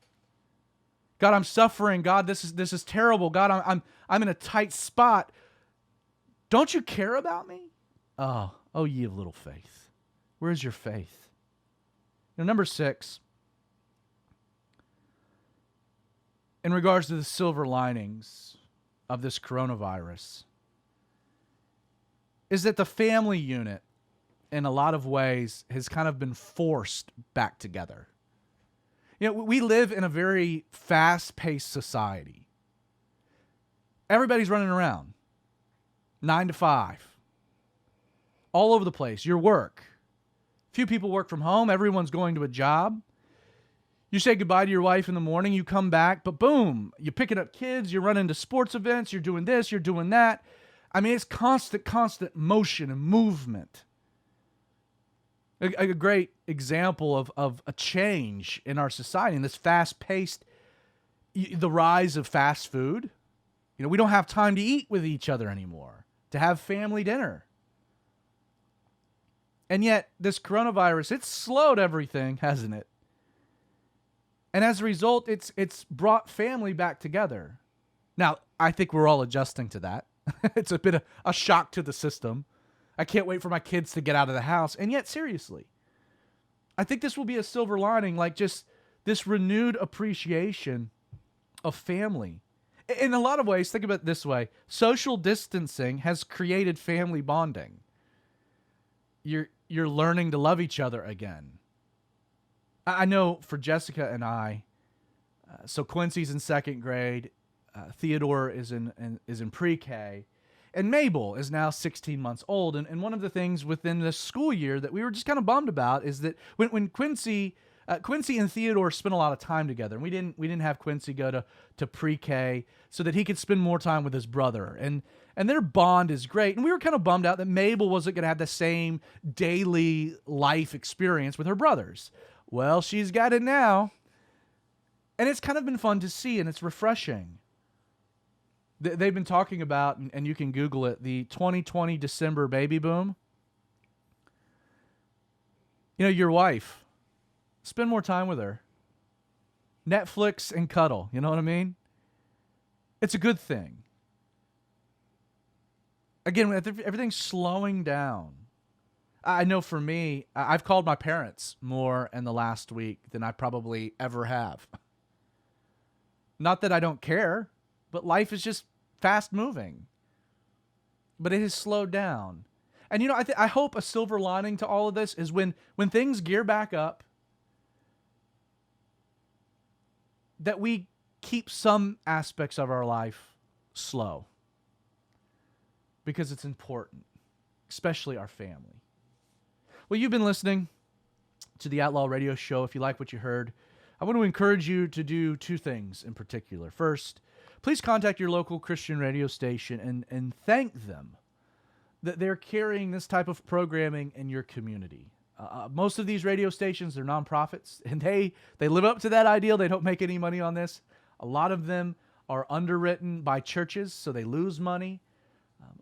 God, I'm suffering. God, this is terrible. God, I'm in a tight spot. Don't you care about me? Oh, ye of little faith. Where's your faith? Number 6, in regards to the silver linings of this coronavirus, is that the family unit, in a lot of ways, has kind of been forced back together. We live in a very fast-paced society. Everybody's running around, 9 to 5, all over the place. Your work. Few people work from home. Everyone's going to a job. You say goodbye to your wife in the morning. You come back, but boom, you're picking up kids. You're running to sports events. You're doing this. You're doing that. I mean, it's constant motion and movement. A great example of a change in our society, in this fast-paced, the rise of fast food. We don't have time to eat with each other anymore, to have family dinner. And yet, this coronavirus, it's slowed everything, hasn't it? And as a result, it's brought family back together. Now, I think we're all adjusting to that. It's a bit of a shock to the system. I can't wait for my kids to get out of the house. And yet, seriously, I think this will be a silver lining, like just this renewed appreciation of family. In a lot of ways, think about it this way. Social distancing has created family bonding. You're learning to love each other again. I know for Jessica and I, so Quincy's in 2nd grade, Theodore is in pre-K, and Mabel is now 16 months old. And one of the things within this school year that we were just kind of bummed about is that when Quincy and Theodore spent a lot of time together, and we didn't have Quincy go to pre-K so that he could spend more time with his brother. And their bond is great. And we were kind of bummed out that Mabel wasn't going to have the same daily life experience with her brothers. Well, she's got it now. And it's kind of been fun to see, and it's refreshing. They've been talking about, and you can Google it, the 2020 December baby boom. Your wife, spend more time with her. Netflix and cuddle, you know what I mean? It's a good thing. Again, everything's slowing down. I know for me, I've called my parents more in the last week than I probably ever have. Not that I don't care, but life is just fast moving. But it has slowed down. And I hope a silver lining to all of this is when things gear back up, that we keep some aspects of our life slow. Because it's important, especially our family. Well, you've been listening to the Outlaw Radio Show. If you like what you heard, I want to encourage you to do 2 things in particular. First, please contact your local Christian radio station and thank them that they're carrying this type of programming in your community. Most of these radio stations, they're nonprofits, and they live up to that ideal. They don't make any money on this. A lot of them are underwritten by churches, so they lose money.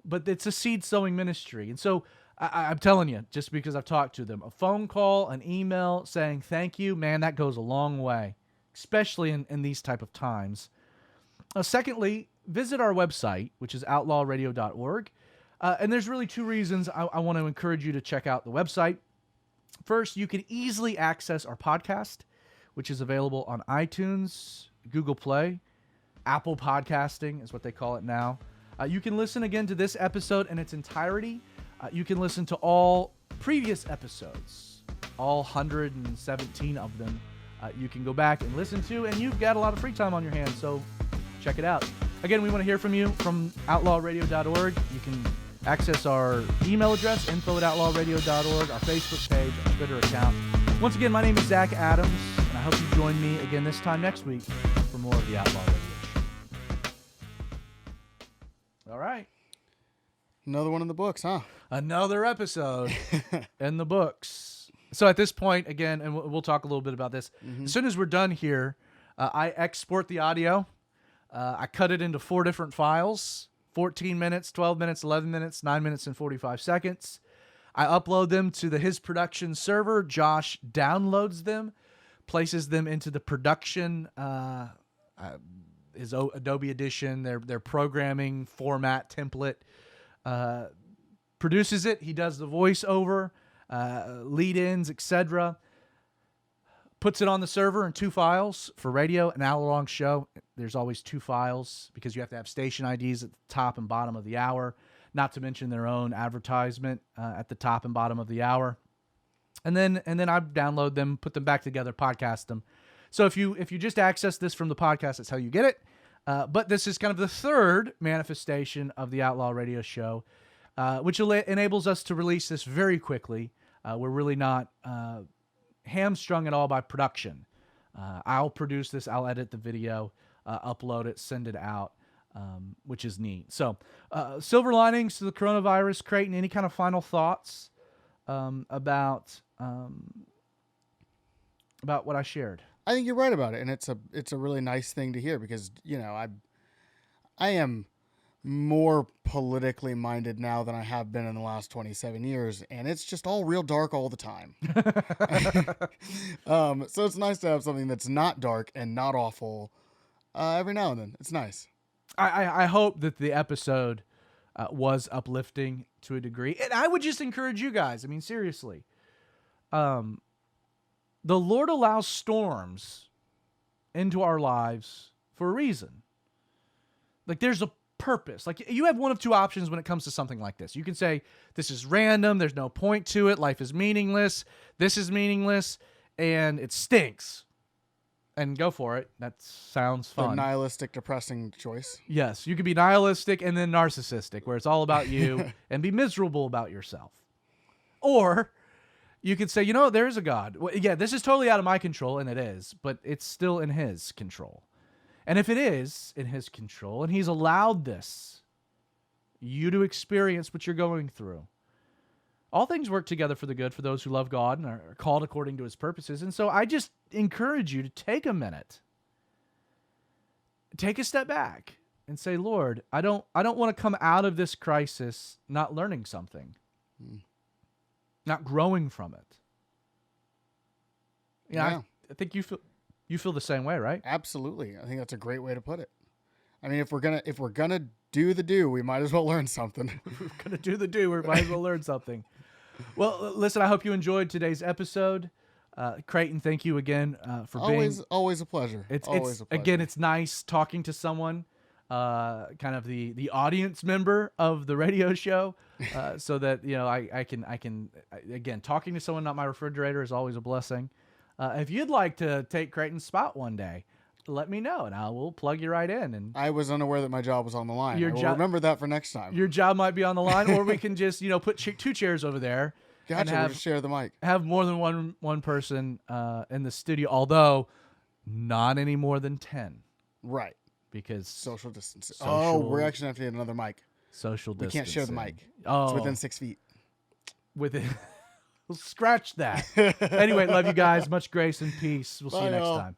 But it's a seed-sowing ministry. And so I'm telling you, just because I've talked to them, a phone call, an email saying thank you, man, that goes a long way, especially in these type of times. Secondly, visit our website, which is outlawradio.org. And there's really 2 reasons I want to encourage you to check out the website. First, you can easily access our podcast, which is available on iTunes, Google Play, Apple Podcasting is what they call it now. You can listen again to this episode in its entirety. You can listen to all previous episodes, all 117 of them. You can go back and listen to, and you've got a lot of free time on your hands, so check it out. Again, we want to hear from you from outlawradio.org. You can access our email address, info@outlawradio.org, our Facebook page, our Twitter account. Once again, my name is Zach Adams, and I hope you join me again this time next week for more of the Outlaw Radio. All right. Another one in the books, huh? Another episode in the books. So at this point, again, and we'll talk a little bit about this. As soon as we're done here, I export the audio. I cut it into 4 different files, 14 minutes, 12 minutes, 11 minutes, 9 minutes, and 45 seconds. I upload them to his production server. Josh downloads them, places them into the production, his Adobe Edition, their programming format template, produces it. He does the voiceover, lead-ins, etc., puts it on the server in 2 files for radio. An hour-long show, there's always 2 files because you have to have station IDs at the top and bottom of the hour, not to mention their own advertisement at the top and bottom of the hour. And then I download them, put them back together, podcast them. So if you just access this from the podcast, that's how you get it. But this is kind of the 3rd manifestation of the Outlaw Radio Show, which enables us to release this very quickly. We're really not hamstrung at all by production. I'll produce this, I'll edit the video, upload it, send it out, which is neat. So, silver linings to the coronavirus. Creighton, any kind of final thoughts about what I shared? I think you're right about it, and it's a really nice thing to hear because I am more politically minded now than I have been in the last 27 years, and it's just all real dark all the time. So it's nice to have something that's not dark and not awful every now and then. It's nice. I hope that the episode was uplifting to a degree, and I would just encourage you guys. I mean, seriously. The Lord allows storms into our lives for a reason. Like, there's a purpose. Like, you have one of 2 options when it comes to something like this. You can say, this is random, there's no point to it, life is meaningless, this is meaningless, and it stinks. And go for it. That sounds fun. The nihilistic, depressing choice. Yes, you could be nihilistic and then narcissistic, where it's all about you, and be miserable about yourself. Or you could say, there is a God. Well, yeah, this is totally out of my control, and it is, but it's still in his control. And if it is in his control, and he's allowed you to experience what you're going through, all things work together for the good for those who love God and are called according to his purposes. And so I just encourage you to take a minute, take a step back, and say, Lord, I don't want to come out of this crisis not learning something. Not growing from it. Yeah. I think you feel the same way, right? Absolutely. I think that's a great way to put it. I mean, if we're gonna do the do, we might as well learn something. If we're gonna do the do, we might as well learn something. Well, listen, I hope you enjoyed today's episode. Creighton, thank you again for being. Always a pleasure. It's always a pleasure. Again, it's nice talking to someone, kind of the audience member of the radio show. So that I can again, talking to someone not my refrigerator is always a blessing. If you'd like to take Creighton's spot one day, let me know and I will plug you right in. And I was unaware that my job was on the line. I will remember that for next time. Your job might be on the line, or we can just put 2 chairs over there. Gotcha. We'll just share the mic. Have more than one person in the studio, although not any more than 10. Right. Because social distance. We're actually gonna have to get another mic. Social distance. We can't share the mic. Oh, it's within 6 feet. We'll scratch that. Anyway, love you guys. Much grace and peace. We'll see you next time.